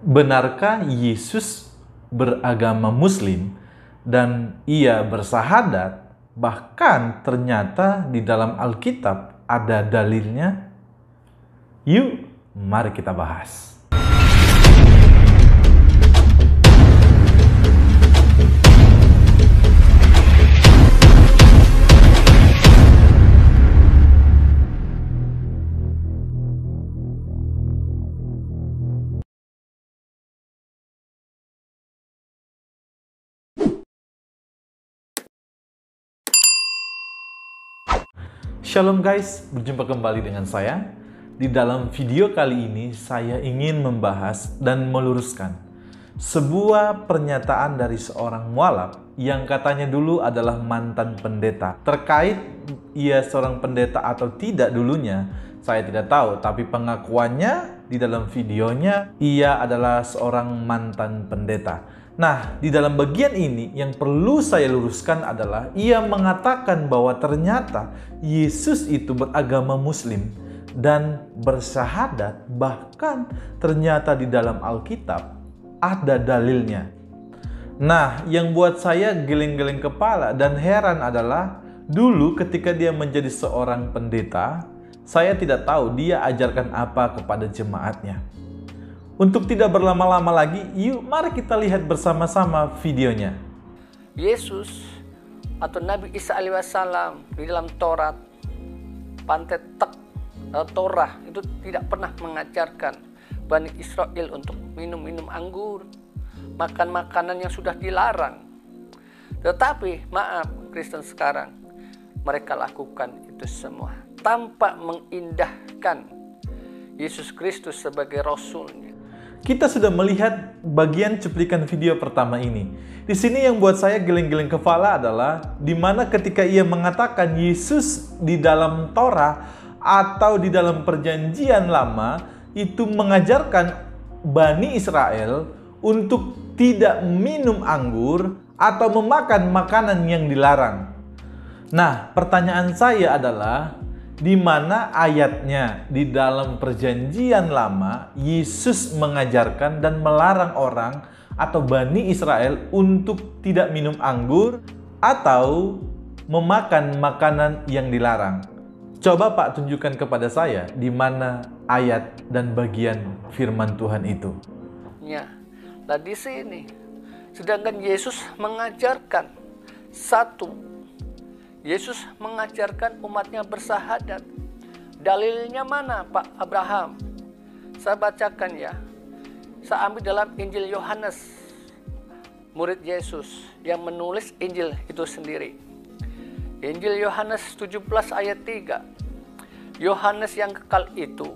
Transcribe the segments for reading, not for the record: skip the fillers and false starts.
Benarkah Yesus beragama Muslim dan ia bersahadat, bahkan ternyata di dalam Alkitab ada dalilnya? Yuk, mari kita bahas. Shalom guys, berjumpa kembali dengan saya. Di dalam video kali ini saya ingin membahas dan meluruskan sebuah pernyataan dari seorang mualaf yang katanya dulu adalah mantan pendeta. Terkait ia seorang pendeta atau tidak dulunya, saya tidak tahu, tapi pengakuannya di dalam videonya ia adalah seorang mantan pendeta. Nah, di dalam bagian ini yang perlu saya luruskan adalah ia mengatakan bahwa ternyata Yesus itu beragama Muslim dan bersyahadat, bahkan ternyata di dalam Alkitab ada dalilnya. Nah, yang buat saya geleng-geleng kepala dan heran adalah dulu ketika dia menjadi seorang pendeta, saya tidak tahu dia ajarkan apa kepada jemaatnya. Untuk tidak berlama-lama lagi, yuk mari kita lihat bersama-sama videonya. Yesus atau Nabi Isa alaihissalam di dalam Taurat, Pentateuch, Torah itu tidak pernah mengajarkan Bani Israel untuk minum anggur, makan makanan yang sudah dilarang. Tetapi maaf, Kristen sekarang mereka lakukan itu semua tanpa mengindahkan Yesus Kristus sebagai Rasulnya. Kita sudah melihat bagian cuplikan video pertama ini. Di sini yang buat saya geleng-geleng kepala adalah di mana ketika ia mengatakan Yesus di dalam Torah atau di dalam Perjanjian Lama itu mengajarkan Bani Israel untuk tidak minum anggur atau memakan makanan yang dilarang. Nah, pertanyaan saya adalah di mana ayatnya di dalam Perjanjian Lama Yesus mengajarkan dan melarang orang atau Bani Israel untuk tidak minum anggur atau memakan makanan yang dilarang. Coba Pak tunjukkan kepada saya di mana ayat dan bagian firman Tuhan itu. Ya, nah di sini sedangkan Yesus mengajarkan satu, Yesus mengajarkan umatnya bersahadat. Dalilnya mana Pak Abraham? Saya bacakan ya. Saya ambil dalam Injil Yohanes, murid Yesus yang menulis Injil itu sendiri. Injil Yohanes 17 ayat 3. Yohanes yang kekal itu.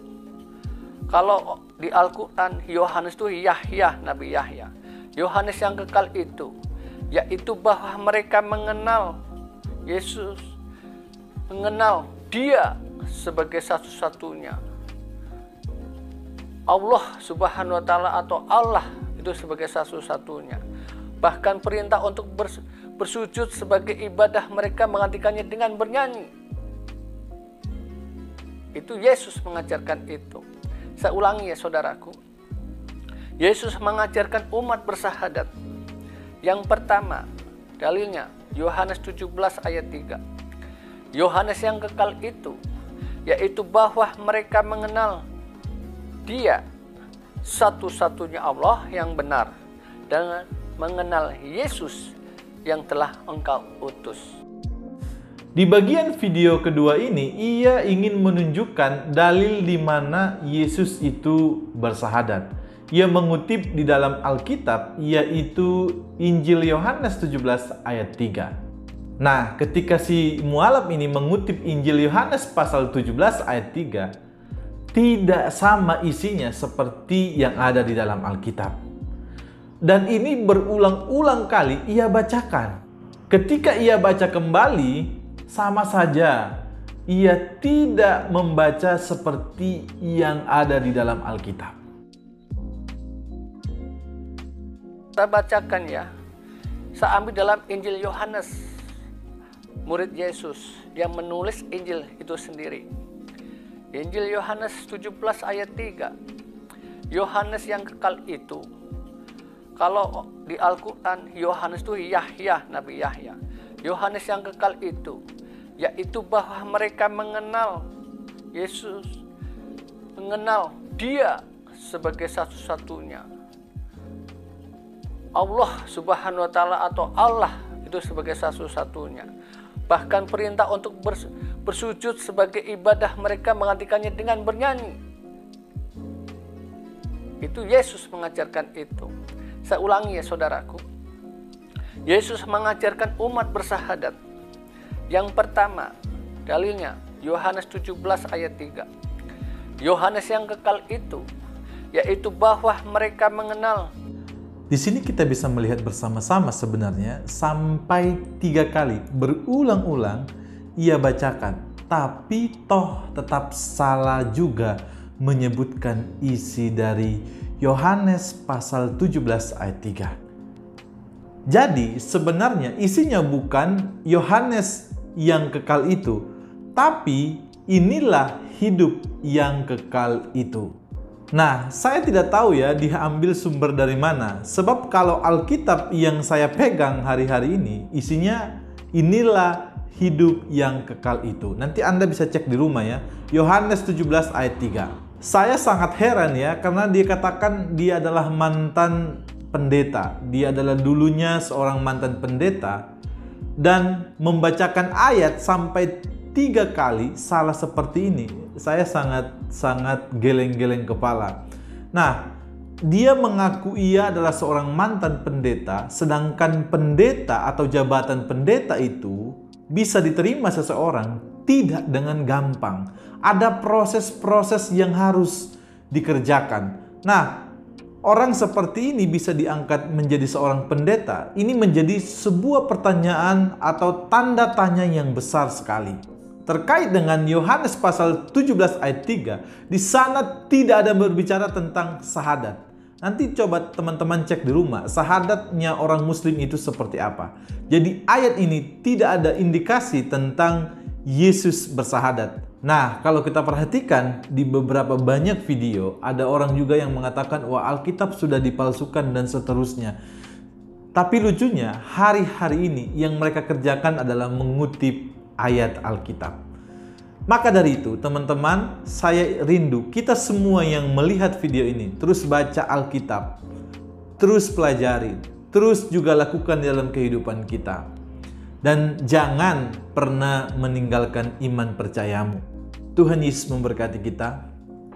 Kalau di Al-Quran Yohanes itu Yahya, Nabi Yahya. Yohanes yang kekal itu, yaitu bahwa mereka mengenal Yesus, mengenal Dia sebagai satu-satunya Allah Subhanahu wa Ta'ala, atau Allah itu sebagai satu-satunya. Bahkan perintah untuk bersujud sebagai ibadah mereka menggantikannya dengan bernyanyi. Itu Yesus mengajarkan itu. Saya ulangi ya saudaraku. Yesus mengajarkan umat bersahadat. Yang pertama, dalilnya Yohanes 17 ayat 3. Yohanes yang kekal itu, yaitu bahwa mereka mengenal Dia satu-satunya Allah yang benar dan mengenal Yesus yang telah Engkau utus. Di bagian video kedua ini, ia ingin menunjukkan dalil di mana Yesus itu bersahadat. Ia mengutip di dalam Alkitab, yaitu Injil Yohanes 17 ayat 3. Nah, ketika si mualaf ini mengutip Injil Yohanes pasal 17 ayat 3, tidak sama isinya seperti yang ada di dalam Alkitab. Dan ini berulang-ulang kali ia bacakan. Ketika ia baca kembali, sama saja. Ia tidak membaca seperti yang ada di dalam Alkitab. Saya bacakan ya. Saya ambil dalam Injil Yohanes, murid Yesus yang menulis Injil itu sendiri. Injil Yohanes 17 ayat 3. Yohanes yang kekal itu, kalau di Al-Quran Yohanes itu Yahya, Nabi Yahya. Yohanes yang kekal itu, yaitu bahwa mereka mengenal Yesus, mengenal Dia sebagai satu-satunya Allah Subhanahu wa Ta'ala, atau Allah itu sebagai satu-satunya. Bahkan perintah untuk bersujud sebagai ibadah mereka menggantikannya dengan bernyanyi. Itu Yesus mengajarkan itu. Saya ulangi ya saudaraku. Yesus mengajarkan umat bersahadat. Yang pertama, dalilnya Yohanes 17 ayat 3. Yohanes yang kekal itu, yaitu bahwa mereka mengenal. Di sini kita bisa melihat bersama-sama sebenarnya sampai 3 kali berulang-ulang ia bacakan, tapi toh tetap salah juga menyebutkan isi dari Yohanes pasal 17 ayat 3. Jadi sebenarnya isinya bukan Yohanes yang kekal itu, tapi inilah hidup yang kekal itu. Nah, saya tidak tahu ya diambil sumber dari mana. Sebab kalau Alkitab yang saya pegang hari-hari ini, isinya inilah hidup yang kekal itu. Nanti Anda bisa cek di rumah ya. Yohanes 17 ayat 3. Saya sangat heran ya, karena dia katakan dia adalah mantan pendeta. Dia adalah dulunya seorang mantan pendeta. Dan membacakan ayat sampai 3 kali salah seperti ini. Saya sangat geleng-geleng kepala. Nah, dia mengaku ia adalah seorang mantan pendeta, sedangkan pendeta atau jabatan pendeta itu bisa diterima seseorang tidak dengan gampang. Ada proses-proses yang harus dikerjakan. Nah, orang seperti ini bisa diangkat menjadi seorang pendeta. Ini menjadi sebuah pertanyaan atau tanda tanya yang besar sekali. Terkait dengan Yohanes pasal 17 ayat 3, di sana tidak ada berbicara tentang sahadat. Nanti coba teman-teman cek di rumah, sahadatnya orang muslim itu seperti apa. Jadi ayat ini tidak ada indikasi tentang Yesus bersahadat. Nah, kalau kita perhatikan di beberapa banyak video, ada orang juga yang mengatakan, wah Alkitab sudah dipalsukan dan seterusnya. Tapi lucunya, hari-hari ini yang mereka kerjakan adalah mengutip ayat Alkitab. Maka dari itu, teman-teman, saya rindu kita semua yang melihat video ini terus baca Alkitab, terus pelajari, terus juga lakukan dalam kehidupan kita. Dan jangan pernah meninggalkan iman percayamu. Tuhan Yesus memberkati kita.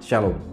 Shalom.